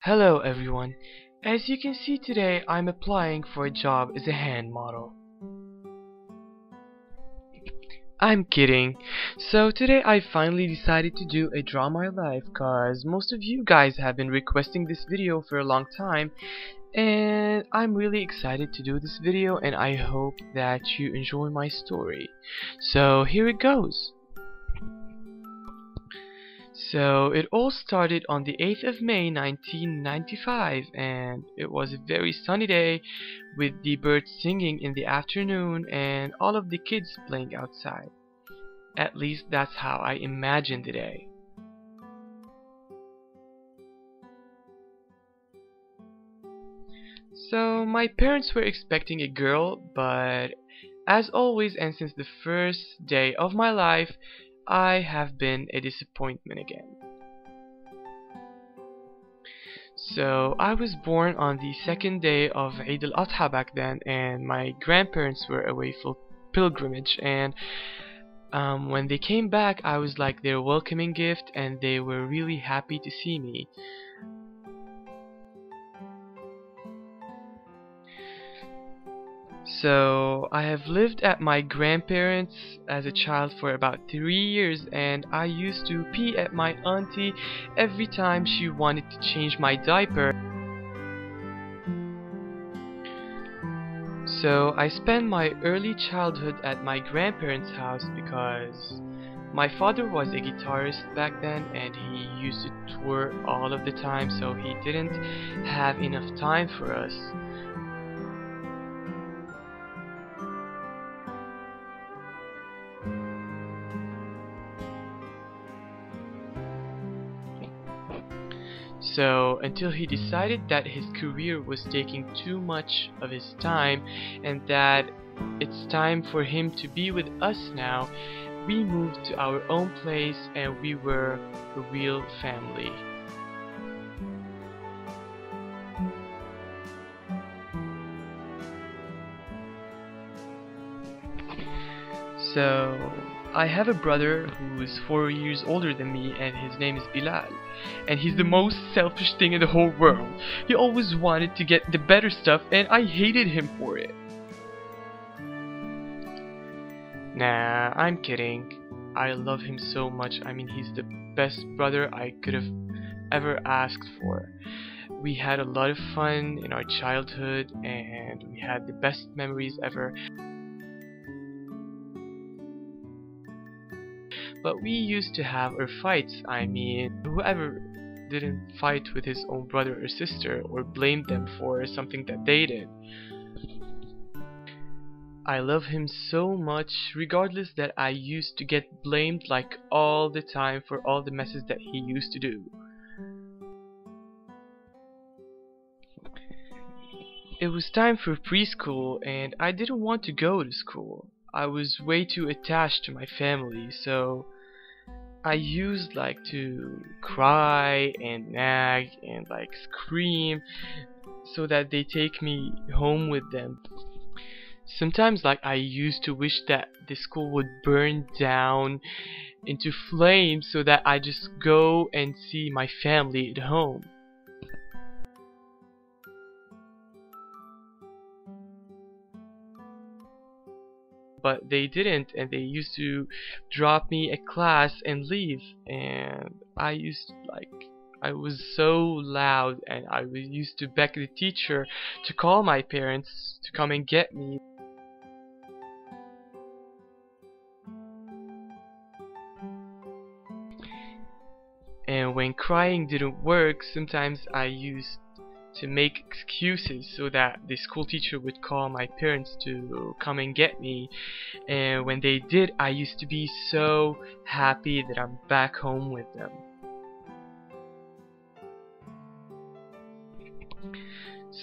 Hello everyone. As you can see today, I'm applying for a job as a hand model. I'm kidding. So today I finally decided to do a Draw My Life cause most of you guys have been requesting this video for a long time, and I'm really excited to do this video and I hope that you enjoy my story. So here it goes. So it all started on the 8th of May 1995, and it was a very sunny day with the birds singing in the afternoon and all of the kids playing outside. At least that's how I imagined the day. So my parents were expecting a girl, but as always and since the first day of my life, I have been a disappointment again. So I was born on the second day of Eid al-Adha back then, and my grandparents were away for pilgrimage, and when they came back I was like their welcoming gift and they were really happy to see me. So I have lived at my grandparents as a child for about 3 years, and I used to pee at my auntie every time she wanted to change my diaper. So I spent my early childhood at my grandparents' house because my father was a guitarist back then and he used to tour all of the time, so he didn't have enough time for us. So until he decided that his career was taking too much of his time and that it's time for him to be with us now, we moved to our own place and we were a real family. So I have a brother who is 4 years older than me, and his name is Bilal, and he's the most selfish thing in the whole world. He always wanted to get the better stuff and I hated him for it. Nah, I'm kidding. I love him so much. I mean, he's the best brother I could have ever asked for. We had a lot of fun in our childhood and we had the best memories ever. But we used to have our fights. I mean, whoever didn't fight with his own brother or sister or blamed them for something that they did. I love him so much, regardless that I used to get blamed like all the time for all the messes that he used to do. It was time for preschool and I didn't want to go to school. I was way too attached to my family, so I used to cry and nag and scream so that they take me home with them. Sometimes I used to wish that the school would burn down into flames so that I just go and see my family at home. But they didn't, and they used to drop me at class and leave, and I was so loud and I used to beg the teacher to call my parents to come and get me. And when crying didn't work, sometimes I used to make excuses so that the school teacher would call my parents to come and get me, and when they did I used to be so happy that I'm back home with them.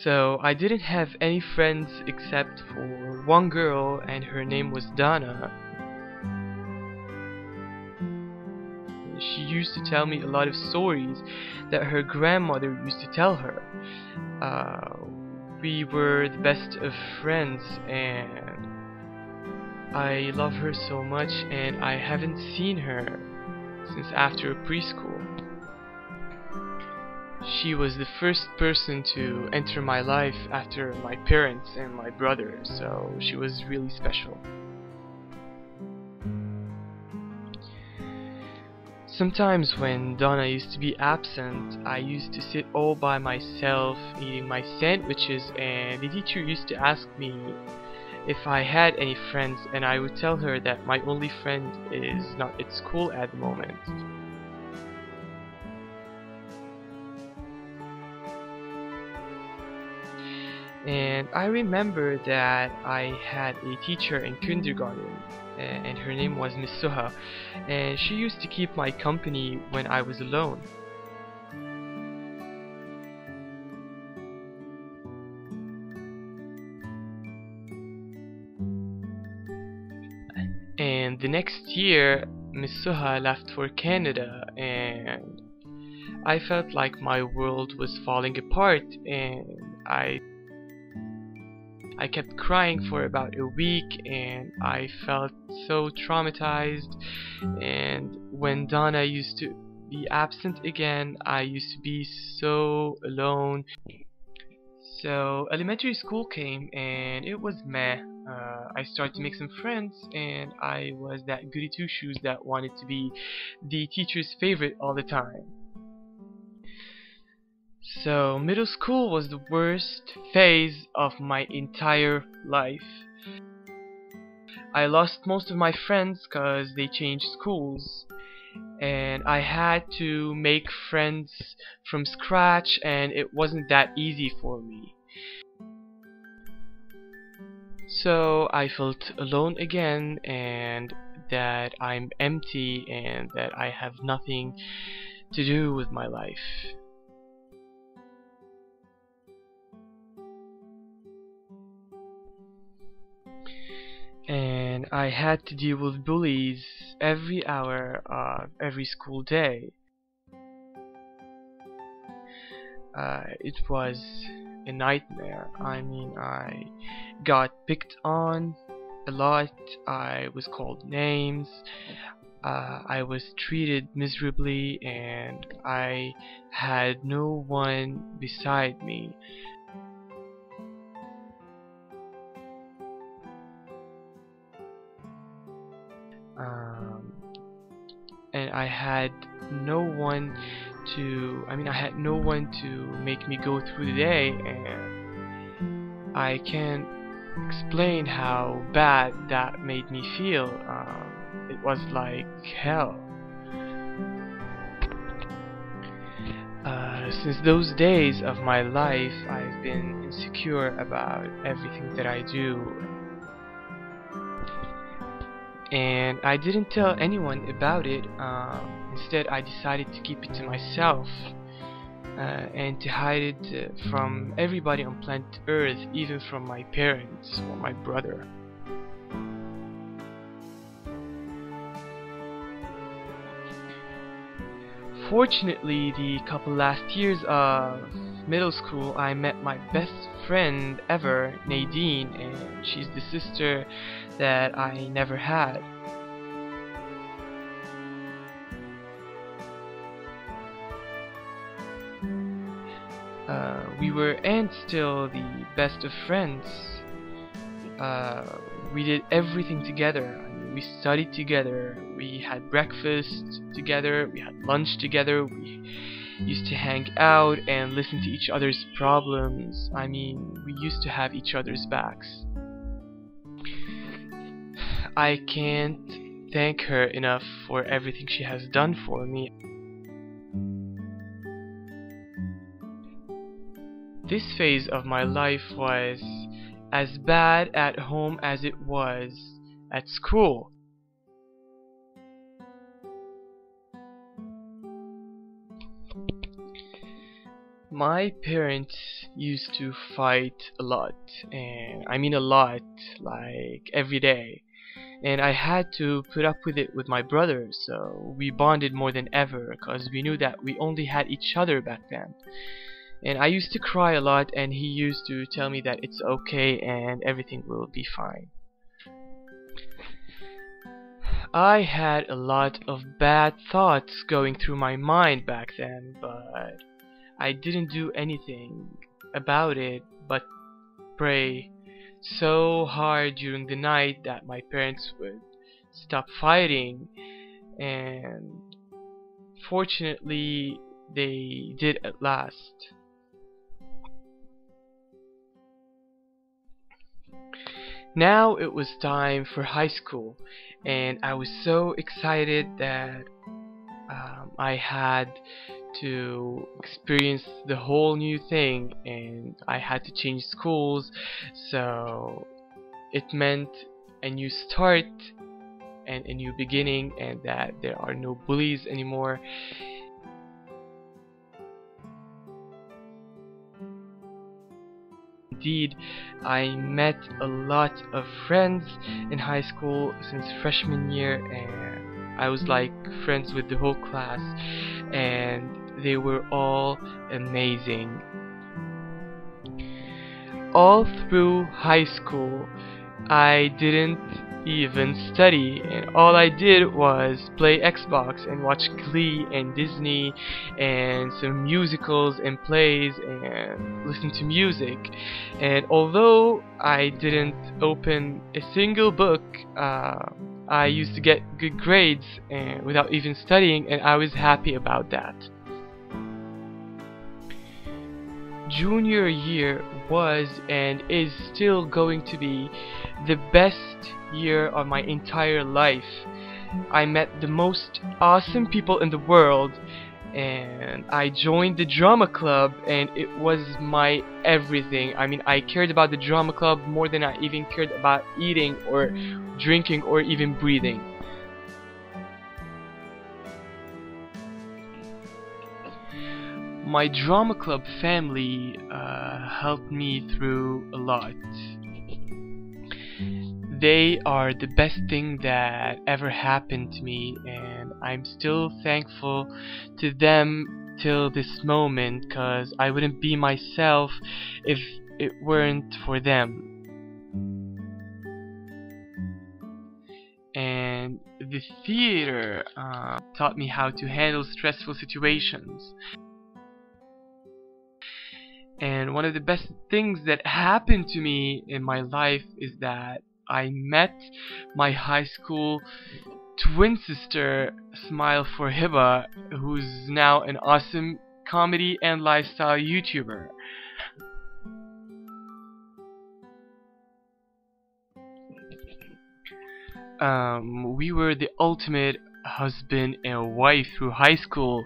So I didn't have any friends except for one girl, and her name was Donna. She used to tell me a lot of stories that her grandmother used to tell her. We were the best of friends and I love her so much, and I haven't seen her since after preschool. She was the first person to enter my life after my parents and my brother, so she was really special. Sometimes when Donna used to be absent, I used to sit all by myself eating my sandwiches, and the teacher used to ask me if I had any friends, and I would tell her that my only friend is not at school at the moment. And I remember that I had a teacher in kindergarten, and her name was Miss Suha, and she used to keep my company when I was alone. And the next year, Miss Suha left for Canada, and I felt like my world was falling apart, and I kept crying for about a week, and I felt so traumatized. And when Donna used to be absent again, I used to be so alone. So elementary school came, and it was meh. I started to make some friends, and I was that goody two shoes that wanted to be the teacher's favorite all the time. So middle school was the worst phase of my entire life. I lost most of my friends because they changed schools, and I had to make friends from scratch, and it wasn't that easy for me. So I felt alone again, and that I'm empty, and that I have nothing to do with my life. And I had to deal with bullies every hour of every school day. It was a nightmare. I got picked on a lot. I was called names. I was treated miserably, and I had no one beside me. Um, and I had no one I had no one to make me go through the day, and I can't explain how bad that made me feel. It was like hell. Since those days of my life, I've been insecure about everything that I do, and I didn't tell anyone about it. Instead, I decided to keep it to myself, and to hide it from everybody on planet Earth, even from my parents or my brother. Fortunately, the couple last years of middle school, I met my best friend ever, Nadine, and she's the sister that I never had. We were and still the best of friends. Uh, we did everything together. We studied together, we had breakfast together, we had lunch together, we used to hang out and listen to each other's problems. We used to have each other's backs. I can't thank her enough for everything she has done for me. This phase of my life was as bad at home as it was at school. My parents used to fight a lot, and I mean a lot, like every day. And I had to put up with it with my brother, so we bonded more than ever because we knew that we only had each other back then. And I used to cry a lot, and he used to tell me that it's okay and everything will be fine. I had a lot of bad thoughts going through my mind back then, but I didn't do anything about it but pray so hard during the night that my parents would stop fighting, and fortunately they did at last. Now it was time for high school, and I was so excited that I had to experience the whole new thing, and I had to change schools, so it meant a new start and a new beginning, and that there are no bullies anymore. Indeed, I met a lot of friends in high school since freshman year, and I was like friends with the whole class, and they were all amazing. All through high school, I didn't even study, and all I did was play Xbox and watch Glee and Disney and some musicals and plays and listen to music. And although I didn't open a single book, I used to get good grades and without even studying, and I was happy about that. Junior year was and is still going to be the best year of my entire life. I met the most awesome people in the world, and I joined the drama club, and it was my everything. I mean, I cared about the drama club more than I even cared about eating or drinking or even breathing. My drama club family helped me through a lot. They are the best thing that ever happened to me, and I'm still thankful to them till this moment, cause I wouldn't be myself if it weren't for them. And the theater taught me how to handle stressful situations. And one of the best things that happened to me in my life is that I met my high school twin sister, Smile for Hiba, who's now an awesome comedy and lifestyle YouTuber. We were the ultimate husband and wife through high school,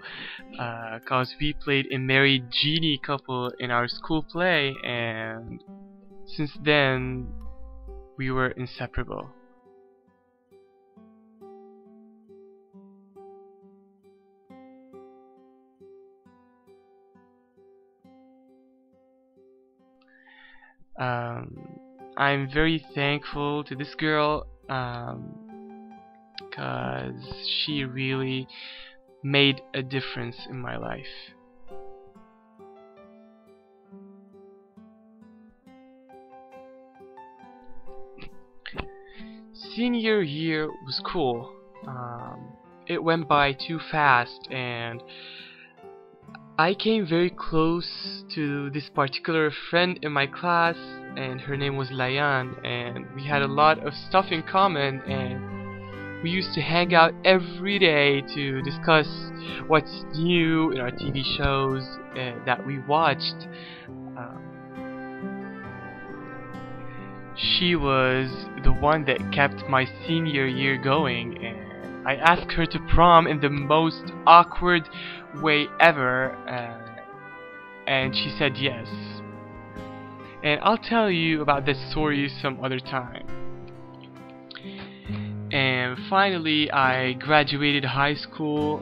cause we played a married genie couple in our school play, and since then we were inseparable. I'm very thankful to this girl, cause she really made a difference in my life. Senior year was cool. It went by too fast, and I came very close to this particular friend in my class, and her name was Layan, and we had a lot of stuff in common, and we used to hang out every day to discuss what's new in our TV shows that we watched. She was the one that kept my senior year going, and I asked her to prom in the most awkward way ever, and she said yes. And I'll tell you about this story some other time. And finally, I graduated high school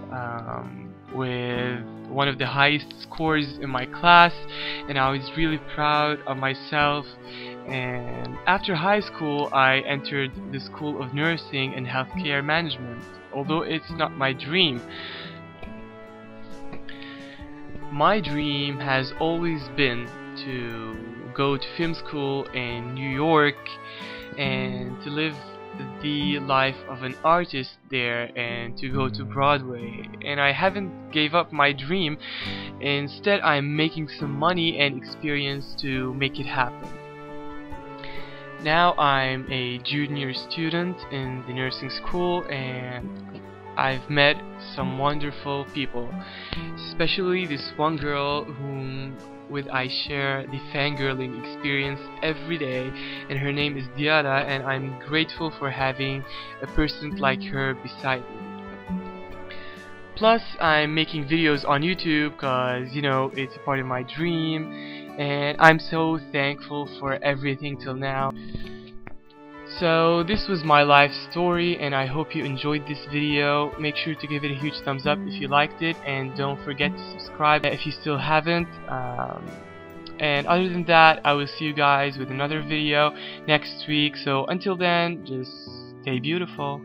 with one of the highest scores in my class, and I was really proud of myself. And after high school, I entered the School of Nursing and Healthcare Management, although it's not my dream. My dream has always been to go to film school in New York and to live the life of an artist there and to go to Broadway, and I haven't gave up my dream. Instead, I'm making some money and experience to make it happen. Now I'm a junior student in the nursing school, and I've met some wonderful people, especially this one girl whom with I share the fangirling experience every day, and her name is Diana, and I'm grateful for having a person like her beside me. Plus, I'm making videos on YouTube cause, you know, it's a part of my dream, and I'm so thankful for everything till now. So this was my life story, and I hope you enjoyed this video. Make sure to give it a huge thumbs up if you liked it, and don't forget to subscribe if you still haven't. And other than that, I will see you guys with another video next week. So until then, just stay beautiful.